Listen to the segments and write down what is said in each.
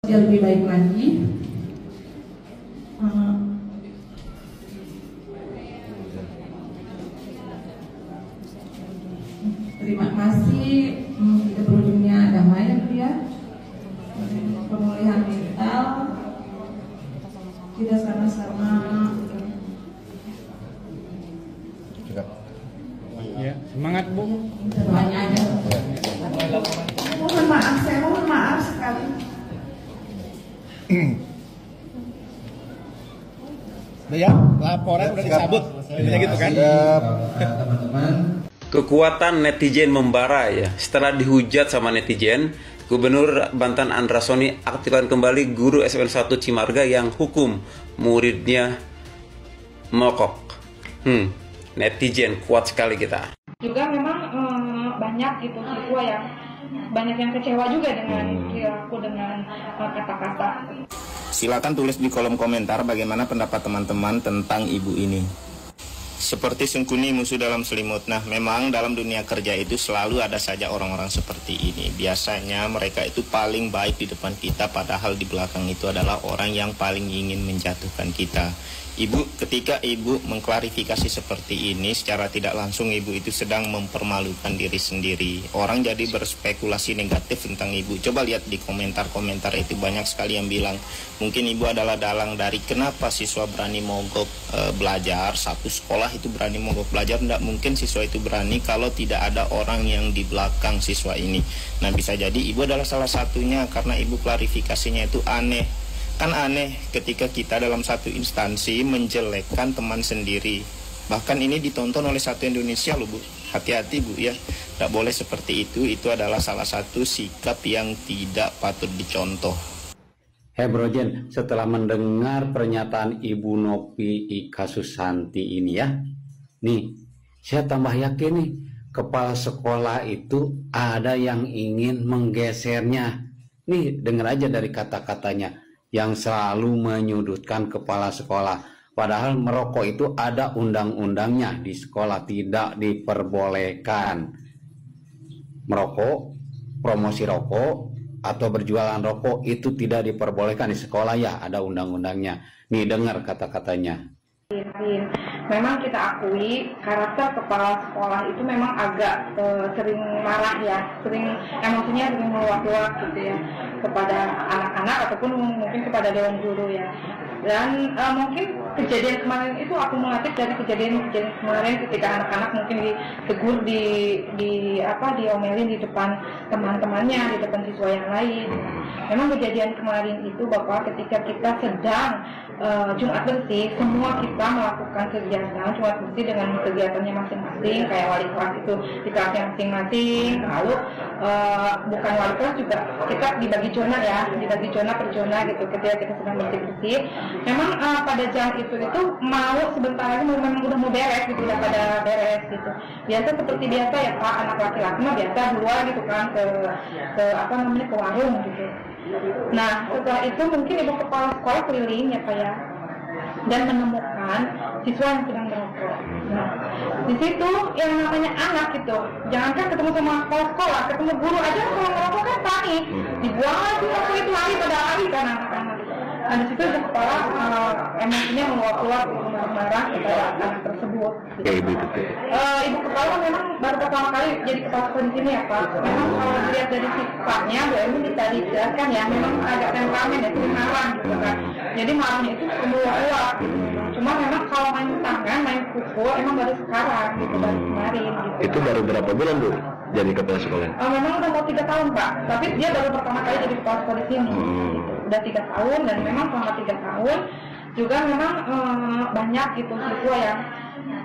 dia lebih baik lagi. Terima kasih, kita berujungnya damai ya, pemulihan mental, kita sama-sama. Ya, semangat Bu. Doanya aja. Mohon maaf, saya mohon maaf sekali. Udah ya, laporan udah disabut. Intinya gitu kan. Teman-teman. Kekuatan netizen membara ya. Setelah dihujat sama netizen, Gubernur Banten Andra Soni aktifkan kembali guru SMN 1 Cimarga yang hukum muridnya mogok. Netizen kuat sekali kita. Juga memang banyak gitu siswa yang banyak yang kecewa juga dengan perilaku dengan kata-kata. Silakan tulis di kolom komentar bagaimana pendapat teman-teman tentang ibu ini. Seperti sungkuni musuh dalam selimut. Nah, memang dalam dunia kerja itu selalu ada saja orang-orang seperti ini. Biasanya mereka itu paling baik di depan kita, padahal di belakang itu adalah orang yang paling ingin menjatuhkan kita. Ibu, ketika ibu mengklarifikasi seperti ini, secara tidak langsung ibu itu sedang mempermalukan diri sendiri. Orang jadi berspekulasi negatif tentang ibu. Coba lihat di komentar-komentar itu banyak sekali yang bilang, mungkin ibu adalah dalang dari kenapa siswa berani mogok belajar. Satu sekolah itu berani mogok belajar, tidak mungkin siswa itu berani kalau tidak ada orang yang di belakang siswa ini. Nah, bisa jadi ibu adalah salah satunya karena ibu klarifikasinya itu aneh. Kan aneh ketika kita dalam satu instansi menjelekkan teman sendiri. Bahkan ini ditonton oleh satu Indonesia loh Bu. Hati-hati Bu ya. Tidak boleh seperti itu adalah salah satu sikap yang tidak patut dicontoh. Brojen, setelah mendengar pernyataan Ibu Novi Ika Susanti ini ya, nih saya tambah yakin nih kepala sekolah itu ada yang ingin menggesernya. Nih dengar aja dari kata-katanya yang selalu menyudutkan kepala sekolah. Padahal merokok itu ada undang-undangnya di sekolah, tidak diperbolehkan. Merokok, promosi rokok, atau berjualan rokok itu tidak diperbolehkan di sekolah ya, ada undang-undangnya. Nih dengar kata-katanya. Memang kita akui karakter kepala sekolah itu memang agak sering marah ya, sering emosinya sering meluap-luap gitu ya kepada anak-anak ataupun mungkin kepada dewan guru ya. Dan mungkin kejadian kemarin itu akumulatif dari kejadian kemarin ketika anak-anak mungkin ditegur diomelin di depan teman-temannya, di depan siswa yang lain. Memang kejadian kemarin itu bahwa ketika kita sedang Jumat bersih, semua kita melakukan kegiatan Jumat bersih dengan kegiatannya masing-masing, kayak wali kelas itu di kelasnya masing-masing, lalu bukan wali kelas juga kita dibagi zona ya, dibagi zona per zona gitu ketika kita sedang bersih-bersih. Memang pada jam itu mau sebentar lagi memang udah mau beres gitu ya, pada beres gitu. Biasa seperti biasa ya Pak, anak laki-laki mah biasa keluar gitu kan ke warung gitu. Nah setelah itu mungkin ibu kepala sekolah keliling ya Pak ya, dan menemukan siswa yang sedang merokok. Nah di situ yang namanya anak gitu, jangankan ketemu sama kepala sekolah, ketemu guru aja kalau merokok kan panik, dibuang aja waktu itu lari pada lari kan anak-anak. Nah di situ ibu kepala emosinya meluap-luap, marah kepada anak tersebut. Gitu. Ibu kepala memang baru pertama kali jadi kepala sekolah di sini ya Pak. Memang kalau dilihat dari sifatnya, Bu Emi bisa dijelaskan ya, memang agak temperamen ya, sering marah gitu kan. Jadi marahnya itu meluap-luap gitu. Cuma memang kalau main tangan, main pukul, emang baru sekarang gitu, baru kemarin gitu. Itu baru berapa bulan Bu jadi kepala sekolah? Memang udah mau 3 tahun Pak, tapi dia baru pertama kali jadi kepala sekolah di sini. Gitu. Udah 3 tahun dan memang selama 3 tahun juga memang banyak gitu siswa yang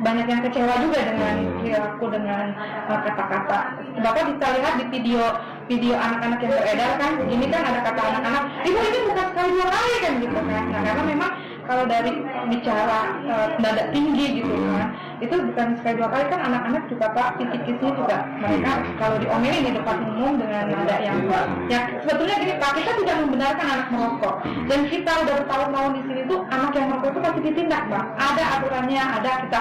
banyak yang kecewa juga dengan perilaku dengan kata-kata. Bapak bisa lihat di video anak-anak yang beredar kan, ini kan ada kata anak-anak, ibu ini bukan sekali 2 kali kan gitu kan. Nah karena memang kalau dari bicara nada tinggi gitu kan, itu bukan sekali 2 kali kan, anak-anak juga Pak, kisi-kisi juga mereka kalau diomelin di depan umum dengan nada yang sebetulnya gini Pak, kita tidak membenarkan anak merokok, dan kita udah bertahun-tahun di sini tuh anak yang merokok itu pasti ditindak Pak, ada aturannya, ada kita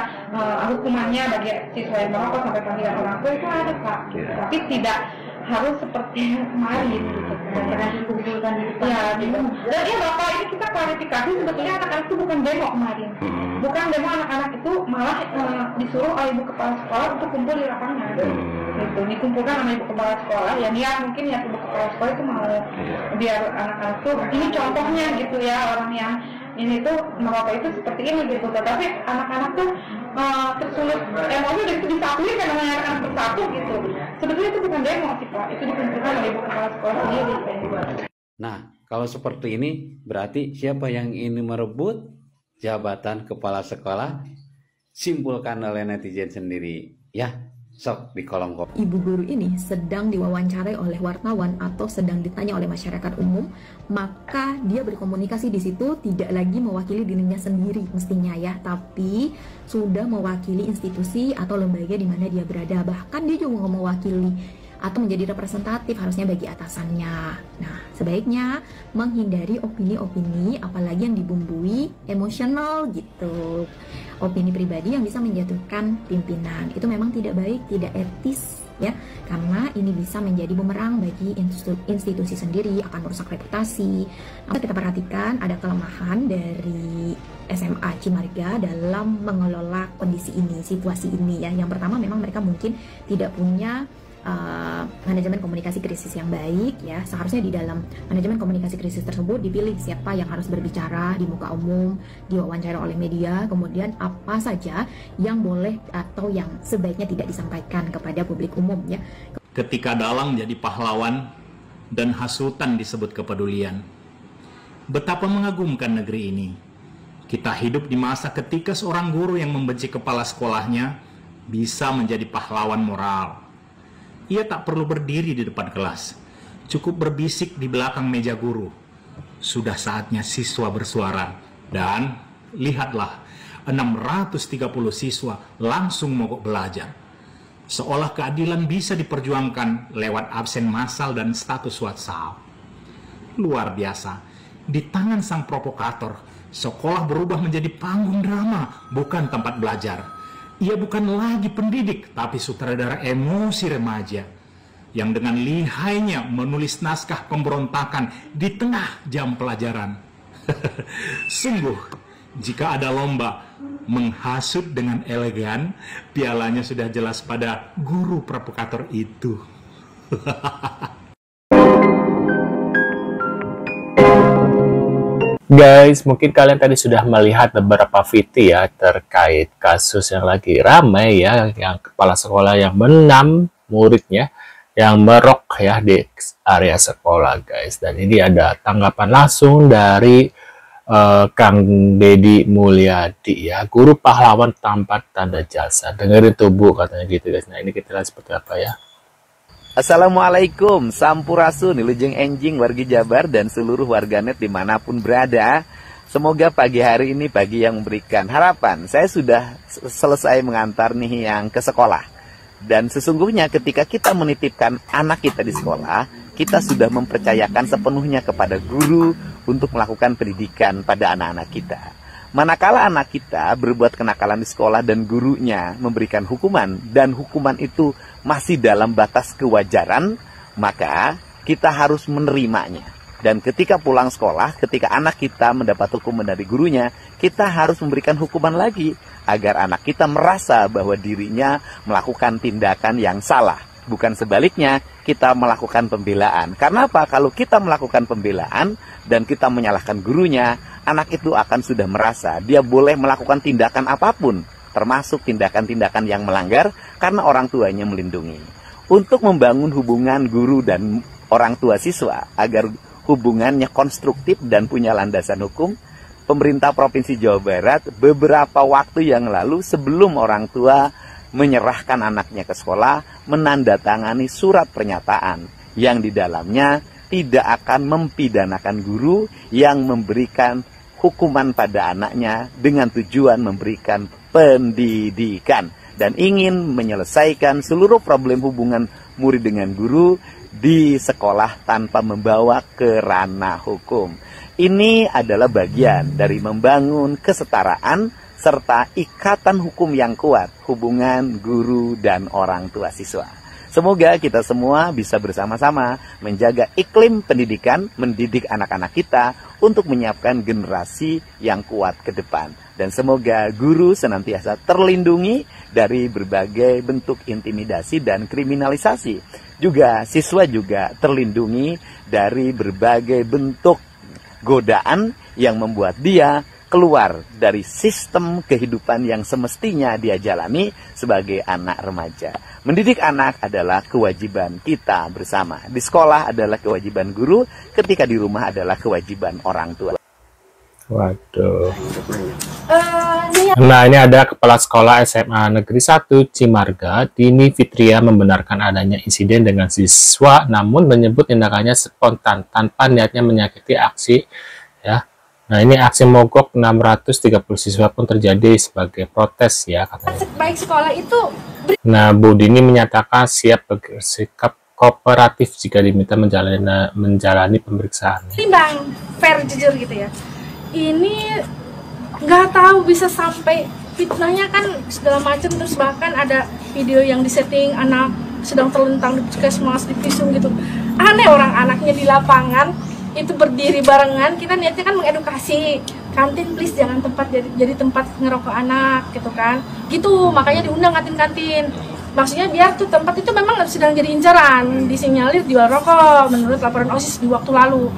hukumannya bagi siswa yang merokok sampai panggilan orang tua itu ada Pak, tapi tidak harus seperti kemarin gitu. pernah dikumpulkan di depan. Ya, gitu. Dan ya Bapak, ini kita klarifikasi sebetulnya anak-anak itu bukan demo kemarin. Bukan demo, anak-anak itu malah disuruh oleh ibu kepala sekolah untuk kumpul di lapangan. Gitu, dikumpulkan sama ibu kepala sekolah. Ya mungkin ya ibu kepala sekolah itu mau biar anak-anak tuh ini contohnya gitu ya, orang yang ini tuh merokok itu seperti ini gitu. Tapi anak-anak tuh tersulut emosi dan itu disatuin kan namanya anak-anak bersatu gitu. Sebetulnya itu bukan demo sih Pak, itu dikumpulkan oleh ibu kepala sekolah sendiri. Nah, kalau seperti ini berarti siapa yang ingin merebut jabatan kepala sekolah? Simpulkan oleh netizen sendiri ya. Sok di kolom komentar. Ibu guru ini sedang diwawancarai oleh wartawan atau sedang ditanya oleh masyarakat umum, maka dia berkomunikasi di situ tidak lagi mewakili dirinya sendiri mestinya ya, tapi sudah mewakili institusi atau lembaga di mana dia berada. Bahkan dia juga mewakili atau menjadi representatif harusnya bagi atasannya. Nah, sebaiknya menghindari opini-opini apalagi yang dibumbui emosional gitu. Opini pribadi yang bisa menjatuhkan pimpinan. Itu memang tidak baik, tidak etis ya. Karena ini bisa menjadi bumerang bagi institusi sendiri, akan merusak reputasi. Nah, kita perhatikan ada kelemahan dari SMA Cimarga dalam mengelola kondisi ini, situasi ini ya. Yang pertama memang mereka mungkin tidak punya manajemen komunikasi krisis yang baik ya. Seharusnya di dalam manajemen komunikasi krisis tersebut dipilih siapa yang harus berbicara di muka umum, diwawancara oleh media, kemudian apa saja yang boleh atau yang sebaiknya tidak disampaikan kepada publik umum ya. Ketika dalang jadi pahlawan dan hasutan disebut kepedulian. Betapa mengagumkan negeri ini. Kita hidup di masa ketika seorang guru yang membenci kepala sekolahnya bisa menjadi pahlawan moral. Ia tak perlu berdiri di depan kelas, cukup berbisik di belakang meja guru. Sudah saatnya siswa bersuara, dan lihatlah 630 siswa langsung mogok belajar. Seolah keadilan bisa diperjuangkan lewat absen massal dan status WhatsApp. Luar biasa, di tangan sang provokator, sekolah berubah menjadi panggung drama, bukan tempat belajar. Ia bukan lagi pendidik, tapi sutradara emosi remaja yang dengan lihainya menulis naskah pemberontakan di tengah jam pelajaran. Sungguh, jika ada lomba menghasut dengan elegan, pialanya sudah jelas pada guru provokator itu. Guys, mungkin kalian tadi sudah melihat beberapa video ya terkait kasus yang lagi ramai ya, yang kepala sekolah yang menam muridnya yang merok ya di area sekolah guys. Dan ini ada tanggapan langsung dari Kang Deddy Mulyadi ya, guru pahlawan tanpa tanda jasa. Dengerin tuh Bu katanya gitu guys. Nah ini kita lihat seperti apa ya. Assalamualaikum, Sampurasun, Wilujeng Enjing, wargi Jabar, dan seluruh warganet dimanapun berada. Semoga pagi hari ini pagi yang memberikan harapan. Saya sudah selesai mengantar nih yang ke sekolah. Dan sesungguhnya ketika kita menitipkan anak kita di sekolah, kita sudah mempercayakan sepenuhnya kepada guru untuk melakukan pendidikan pada anak-anak kita. Manakala anak kita berbuat kenakalan di sekolah dan gurunya memberikan hukuman, dan hukuman itu masih dalam batas kewajaran, maka kita harus menerimanya. Dan ketika pulang sekolah, ketika anak kita mendapat hukuman dari gurunya, kita harus memberikan hukuman lagi, agar anak kita merasa bahwa dirinya melakukan tindakan yang salah. Bukan sebaliknya, kita melakukan pembelaan. Karena apa? Kalau kita melakukan pembelaan dan kita menyalahkan gurunya, anak itu akan sudah merasa dia boleh melakukan tindakan apapun, termasuk tindakan-tindakan yang melanggar, karena orang tuanya melindungi. Untuk membangun hubungan guru dan orang tua siswa agar hubungannya konstruktif dan punya landasan hukum, pemerintah Provinsi Jawa Barat beberapa waktu yang lalu sebelum orang tua menyerahkan anaknya ke sekolah, menandatangani surat pernyataan yang di dalamnya tidak akan mempidanakan guru yang memberikan hukuman pada anaknya dengan tujuan memberikan pendidikan dan ingin menyelesaikan seluruh problem hubungan murid dengan guru di sekolah tanpa membawa ke ranah hukum. Ini adalah bagian dari membangun kesetaraan serta ikatan hukum yang kuat hubungan guru dan orang tua siswa. Semoga kita semua bisa bersama-sama menjaga iklim pendidikan, mendidik anak-anak kita untuk menyiapkan generasi yang kuat ke depan. Dan semoga guru senantiasa terlindungi dari berbagai bentuk intimidasi dan kriminalisasi. Juga siswa juga terlindungi dari berbagai bentuk godaan yang membuat dia keluar dari sistem kehidupan yang semestinya dia jalani sebagai anak remaja. Mendidik anak adalah kewajiban kita bersama. Di sekolah adalah kewajiban guru, ketika di rumah adalah kewajiban orang tua. Waduh. Nah, ini ada Kepala Sekolah SMA Negeri 1 Cimarga, Dini Fitria, membenarkan adanya insiden dengan siswa, namun menyebut tindakannya spontan tanpa niatnya menyakiti aksi, ya. Nah, ini aksi mogok 630 siswa pun terjadi sebagai protes, ya, katanya. Baik sekolah itu. Nah, Bu Dini menyatakan siap bersikap kooperatif jika diminta menjalani pemeriksaan. Timbang fair, jujur gitu ya. Ini nggak tahu bisa sampai fitnahnya kan segala macam, terus bahkan ada video yang disetting anak sedang terlentang di puskesmas, di visum gitu. Aneh, orang anaknya di lapangan itu berdiri barengan, kita niatnya kan mengedukasi, kantin please jangan tempat jadi tempat ngerokok anak gitu kan, gitu. Makanya diundang kantin-kantin, maksudnya biar tuh tempat itu memang sedang jadi incaran, disinyalir jual rokok menurut laporan OSIS di waktu lalu.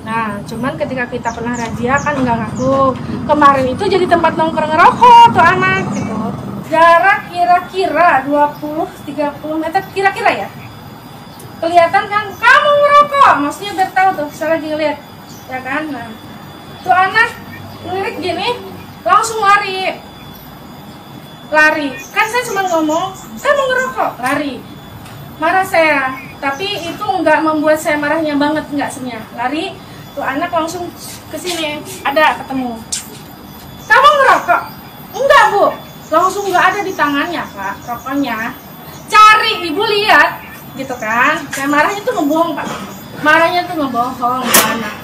Nah, cuman ketika kita pernah razia kan nggak ngaku. Kemarin itu jadi tempat nongkrong ngerokok tuh anak gitu. Jarak kira-kira 20-30 meter kira-kira ya. Kelihatan kan kamu ngerokok, maksudnya biar tahu tuh, saya lagi ngeliat, ya kan. Nah, tuh anak ngelirik gini, langsung lari. Kan saya cuma ngomong, saya mau ngerokok, lari. Marah saya, tapi itu nggak membuat saya marahnya banget, nggak sebenarnya. Lari. Tuh anak langsung ke sini, ada ketemu. Kamu ngerokok? Enggak, Bu. Langsung nggak ada di tangannya, Pak, rokoknya. Cari, Ibu lihat, gitu kan. Saya marahnya tuh ngebohong, Pak. Marahnya tuh ngebohong ke anak.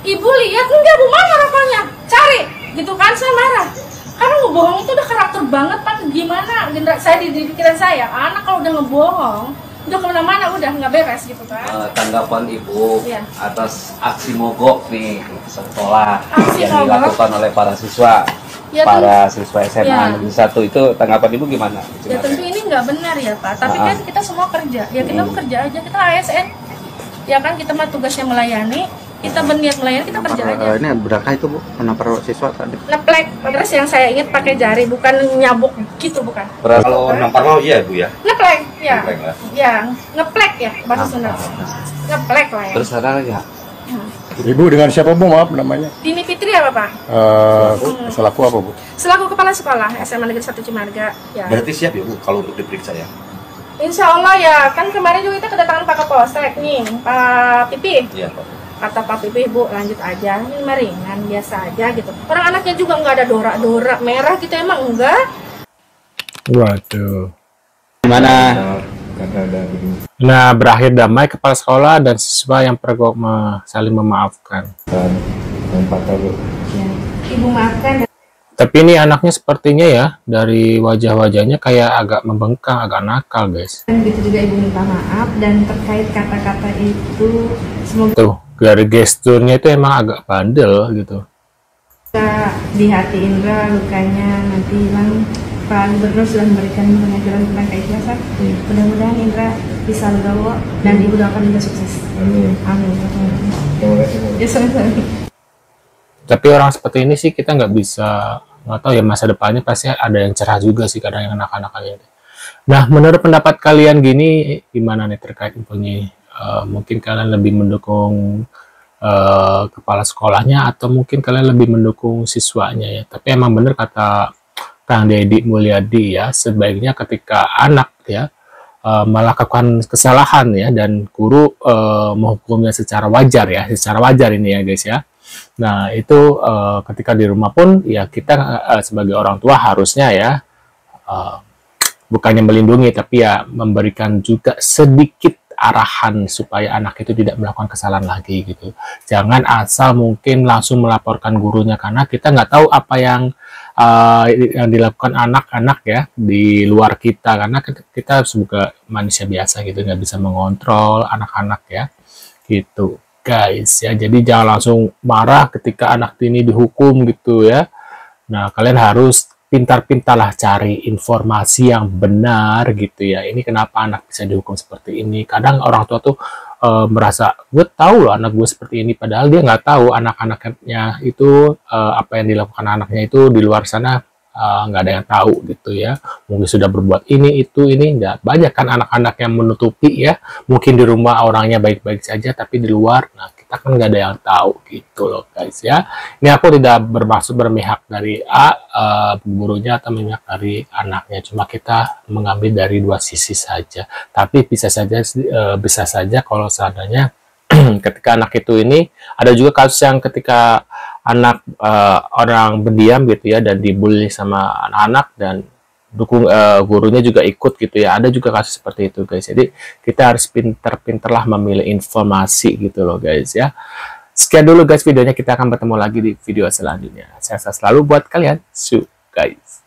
Ibu lihat, enggak, Bu, mana rokoknya? Cari, gitu kan, saya marah. Karena ngebohong itu udah karakter banget, Pak. Gimana saya di pikiran saya, anak kalau udah ngebohong, udah kemana-mana, udah nggak beres gitu kan. Tanggapan Ibu atas aksi mogok nih sekolah mogok yang dilakukan oleh para siswa, ya, siswa SMA Negeri 1 itu, tanggapan Ibu gimana? Ya tentu ini nggak benar ya Pak, tapi kan kita semua kerja, ya kita kerja aja, kita ASN, ya kan kita mah tugasnya melayani, kita berniat melayani, kita kerja aja. Ini berkah itu Bu, menampar siswa tadi? Neplek, terus yang saya ingat pakai jari, bukan nyabuk gitu, bukan. Kalau nampar lo iya Bu ya? Neplek, ya. Neplek lah. Ya, ngeplek ya bahasa Sunda. Ngeplek lah ya. Terus ada lagi ya? Ibu dengan siapa Bu, maaf namanya? Dini Fitri apa Pak? Selaku apa Bu? Selaku Kepala Sekolah SMA Negeri 1 Cimarga. Ya. Berarti siap ya Bu kalau untuk diperiksa ya? Insya Allah ya, kan kemarin juga kita kedatangan Pak Kapolsek nih, Pak Pipi. Iya Pak. Kata Pak Pipi, Bu lanjut aja, ini ringan biasa aja gitu. Orang anaknya juga nggak ada dorak-dorak merah gitu, emang enggak. Waduh. Gimana? Nah, berakhir damai, kepala sekolah dan siswa yang pergok saling memaafkan. Ya, Ibu maafkan. Tapi ini anaknya sepertinya ya, dari wajah-wajahnya kayak agak membengkang, agak nakal guys. Dan begitu juga Ibu minta maaf, dan terkait kata-kata itu semoga Tuh, dari gesturnya itu emang agak bandel gitu. di hati Indra lukanya nanti hilang. Pak Gubernur sudah memberikan pengajaran tentang keikhlasan. Mudah-mudahan Indra bisa legowo dan Ibu doakan Indra sukses. Amin. Amin. Ya, sama-sama. Tapi orang seperti ini sih kita nggak bisa, nggak tahu ya, masa depannya pasti ada yang cerah juga sih kadang yang anak-anak kayak gitu. Nah, menurut pendapat kalian gini, gimana nih terkait infonya? Mungkin kalian lebih mendukung kepala sekolahnya atau mungkin kalian lebih mendukung siswanya ya. Tapi emang bener kata Kang Deddy Mulyadi ya, sebaiknya ketika anak ya melakukan kesalahan ya dan guru menghukumnya secara wajar ya, secara wajar ini ya guys ya. Nah itu ketika di rumah pun ya kita sebagai orang tua harusnya ya bukannya melindungi tapi ya memberikan juga sedikit arahan supaya anak itu tidak melakukan kesalahan lagi gitu. Jangan asal mungkin langsung melaporkan gurunya, karena kita nggak tahu apa yang yang dilakukan anak-anak ya di luar kita, karena kita sebagai manusia biasa gitu nggak bisa mengontrol anak-anak ya gitu guys ya. Jadi jangan langsung marah ketika anak ini dihukum gitu ya. Nah, kalian harus pintar-pintarlah cari informasi yang benar gitu ya. Ini kenapa anak bisa dihukum seperti ini. Kadang orang tua tuh merasa, gue tahu loh anak gue seperti ini, padahal dia nggak tahu anak-anaknya itu apa yang dilakukan anaknya itu di luar sana nggak ada yang tahu gitu ya. Mungkin sudah berbuat ini nggak banyak kan anak-anak yang menutupi ya. Mungkin di rumah orangnya baik-baik saja, tapi di luar, nah kita kan nggak ada yang tahu gitu loh guys ya. Ini aku tidak bermaksud berpihak dari gurunya atau memihak dari anaknya, cuma kita mengambil dari dua sisi saja. Tapi bisa saja kalau seandainya ketika anak itu ini ada juga kasus yang ketika anak orang berdiam gitu ya dan dibully sama anak-anak dan gurunya juga ikut gitu ya. Ada juga kasus seperti itu guys. Jadi kita harus pinter-pinterlah memilih informasi gitu loh guys ya. Sekian dulu guys videonya, kita akan bertemu lagi di video selanjutnya. Sehat selalu buat kalian. See you guys.